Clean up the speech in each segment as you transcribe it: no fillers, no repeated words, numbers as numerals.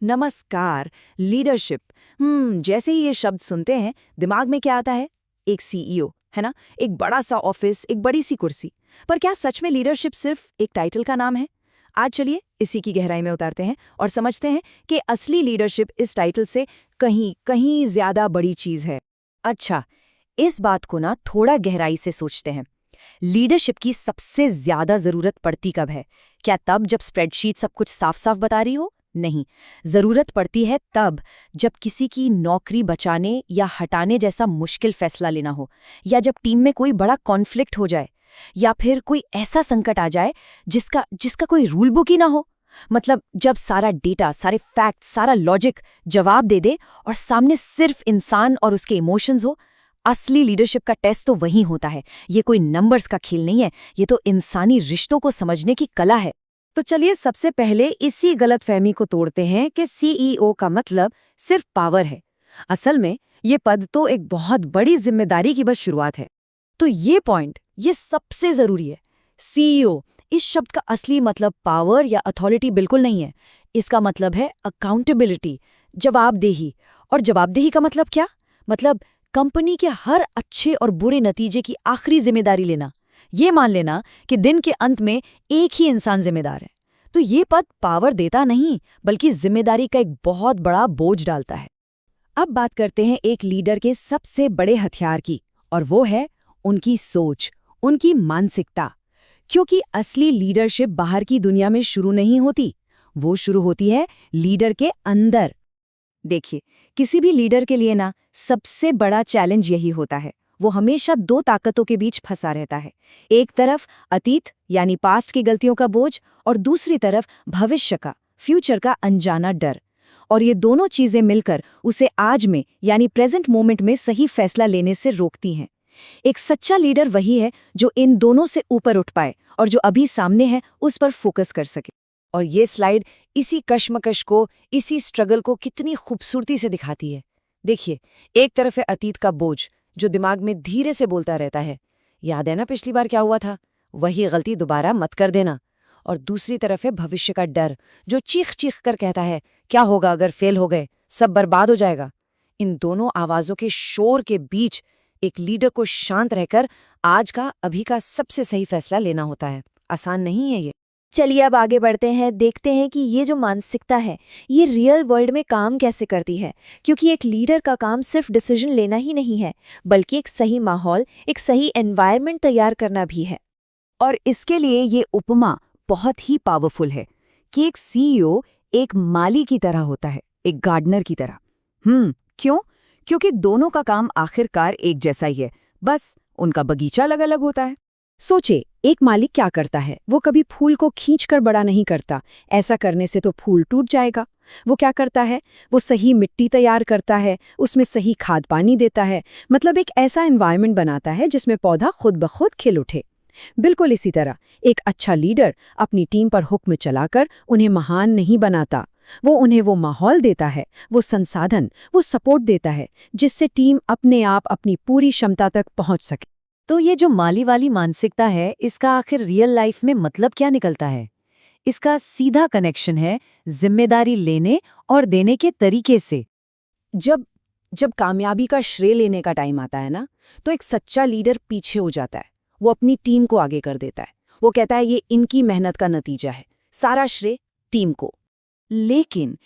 नमस्कार। लीडरशिप। जैसे ही ये शब्द सुनते हैं दिमाग में क्या आता है? एक सीईओ, है ना? एक बड़ा सा ऑफिस, एक बड़ी सी कुर्सी। पर क्या सच में लीडरशिप सिर्फ एक टाइटल का नाम है? आज चलिए इसी की गहराई में उतारते हैं और समझते हैं कि असली लीडरशिप इस टाइटल से कहीं कहीं ज्यादा बड़ी चीज है। अच्छा, इस बात को ना थोड़ा गहराई से सोचते हैं। लीडरशिप की सबसे ज्यादा जरूरत पड़ती कब है? क्या तब जब स्प्रेडशीट सब कुछ साफ साफ बता रही हो? नहीं, जरूरत पड़ती है तब जब किसी की नौकरी बचाने या हटाने जैसा मुश्किल फैसला लेना हो, या जब टीम में कोई बड़ा कॉन्फ्लिक्ट हो जाए, या फिर कोई ऐसा संकट आ जाए जिसका जिसका कोई रूल बुक ही ना हो। मतलब जब सारा डेटा, सारे फैक्ट, सारा लॉजिक जवाब दे दे और सामने सिर्फ इंसान और उसके इमोशंस हो। असली लीडरशिप का टेस्ट तो वहीं होता है। ये कोई नंबर्स का खेल नहीं है, ये तो इंसानी रिश्तों को समझने की कला है। तो चलिए सबसे पहले इसी गलतफहमी को तोड़ते हैं कि सीईओ का मतलब सिर्फ पावर है। असल में ये पद तो एक बहुत बड़ी जिम्मेदारी की बस शुरुआत है। तो ये पॉइंट, ये सबसे जरूरी है। सीईओ इस शब्द का असली मतलब पावर या अथॉरिटी बिल्कुल नहीं है। इसका मतलब है अकाउंटेबिलिटी, जवाबदेही। और जवाबदेही का मतलब क्या? मतलब कंपनी के हर अच्छे और बुरे नतीजे की आखिरी जिम्मेदारी लेना। ये मान लेना कि दिन के अंत में एक ही इंसान जिम्मेदार है। तो ये पद पावर देता नहीं, बल्कि जिम्मेदारी का एक बहुत बड़ा बोझ डालता है। अब बात करते हैं एक लीडर के सबसे बड़े हथियार की, और वो है उनकी सोच, उनकी मानसिकता। क्योंकि असली लीडरशिप बाहर की दुनिया में शुरू नहीं होती, वो शुरू होती है लीडर के अंदर। देखिए, किसी भी लीडर के लिए ना सबसे बड़ा चैलेंज यही होता है। वो हमेशा दो ताकतों के बीच फंसा रहता है। एक तरफ अतीत यानी पास्ट की गलतियों का बोझ, और दूसरी तरफ भविष्य का, फ्यूचर का अनजाना डर। और ये दोनों चीजें मिलकर उसे आज में यानी प्रेजेंट मोमेंट में सही फैसला लेने से रोकती हैं। एक सच्चा लीडर वही है जो इन दोनों से ऊपर उठ पाए और जो अभी सामने है उस पर फोकस कर सके। और ये स्लाइड इसी कश्मकश को, इसी स्ट्रगल को कितनी खूबसूरती से दिखाती है। देखिए, एक तरफ है अतीत का बोझ जो दिमाग में धीरे से बोलता रहता है, याद है ना पिछली बार क्या हुआ था, वही गलती दोबारा मत कर देना। और दूसरी तरफ है भविष्य का डर जो चीख चीख कर कहता है, क्या होगा अगर फेल हो गए, सब बर्बाद हो जाएगा। इन दोनों आवाजों के शोर के बीच एक लीडर को शांत रहकर आज का, अभी का सबसे सही फैसला लेना होता है। आसान नहीं है ये। चलिए अब आगे बढ़ते हैं, देखते हैं कि ये जो मानसिकता है ये रियल वर्ल्ड में काम कैसे करती है। क्योंकि एक लीडर का काम सिर्फ डिसीजन लेना ही नहीं है, बल्कि एक सही माहौल, एक सही एनवायरनमेंट तैयार करना भी है। और इसके लिए ये उपमा बहुत ही पावरफुल है कि एक सीईओ एक माली की तरह होता है, एक गार्डनर की तरह। क्यों? क्योंकि दोनों का काम आखिरकार एक जैसा ही है, बस उनका बगीचा अलग अलग होता है। सोचे, एक माली क्या करता है? वो कभी फूल को खींचकर बड़ा नहीं करता, ऐसा करने से तो फूल टूट जाएगा। वो क्या करता है? वो सही मिट्टी तैयार करता है, उसमें सही खाद पानी देता है, मतलब एक ऐसा एनवायरनमेंट बनाता है जिसमें पौधा खुद ब खुद खिल उठे। बिल्कुल इसी तरह एक अच्छा लीडर अपनी टीम पर हुक्म चलाकर उन्हें महान नहीं बनाता। वो उन्हें वो माहौल देता है, वो संसाधन, वो सपोर्ट देता है जिससे टीम अपने आप अपनी पूरी क्षमता तक पहुंच सके। तो ये जो माली वाली मानसिकता है, इसका आखिर रियल लाइफ में मतलब क्या निकलता है? इसका सीधा कनेक्शन है जिम्मेदारी लेने और देने के तरीके से। जब जब कामयाबी का श्रेय लेने का टाइम आता है ना, तो एक सच्चा लीडर पीछे हो जाता है। वो अपनी टीम को आगे कर देता है। वो कहता है ये इनकी मेहनत का नतीजा है, सारा श्रेय टीम को। लेकिन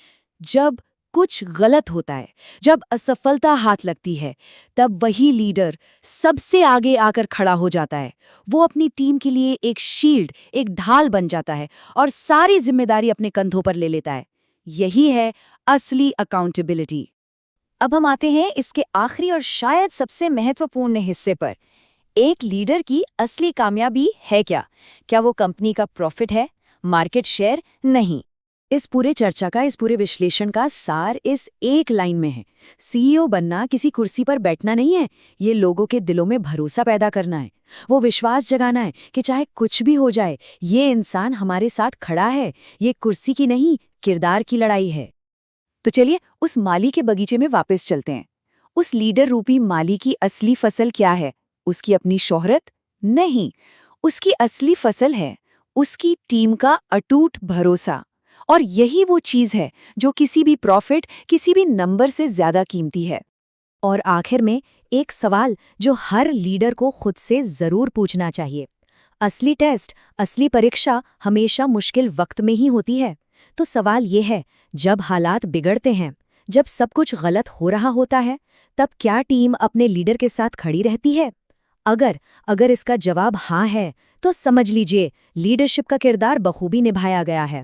जब कुछ गलत होता है, जब असफलता हाथ लगती है, तब वही लीडर सबसे आगे आकर खड़ा हो जाता है। वो अपनी टीम के लिए एक शील्ड, एक ढाल बन जाता है और सारी जिम्मेदारी अपने कंधों पर ले लेता है। यही है असली अकाउंटेबिलिटी। अब हम आते हैं इसके आखिरी और शायद सबसे महत्वपूर्ण हिस्से पर। एक लीडर की असली कामयाबी है क्या? क्या वो कंपनी का प्रॉफिट है, मार्केट शेयर? नहीं। इस पूरे चर्चा का, इस पूरे विश्लेषण का सार इस एक लाइन में है। सीईओ बनना किसी कुर्सी पर बैठना नहीं है, ये लोगों के दिलों में भरोसा पैदा करना है। वो विश्वास जगाना है कि चाहे कुछ भी हो जाए, ये इंसान हमारे साथ खड़ा है। ये कुर्सी की नहीं, किरदार की लड़ाई है। तो चलिए उस माली के बगीचे में वापस चलते हैं। उस लीडर रूपी माली की असली फसल क्या है? उसकी अपनी शोहरत? नहीं, उसकी असली फसल है उसकी टीम का अटूट भरोसा। और यही वो चीज़ है जो किसी भी प्रॉफिट, किसी भी नंबर से ज़्यादा कीमती है। और आखिर में एक सवाल जो हर लीडर को खुद से जरूर पूछना चाहिए। असली टेस्ट, असली परीक्षा हमेशा मुश्किल वक्त में ही होती है। तो सवाल ये है, जब हालात बिगड़ते हैं, जब सब कुछ गलत हो रहा होता है, तब क्या टीम अपने लीडर के साथ खड़ी रहती है? अगर इसका जवाब हाँ है, तो समझ लीजिए लीडरशिप का किरदार बखूबी निभाया गया है।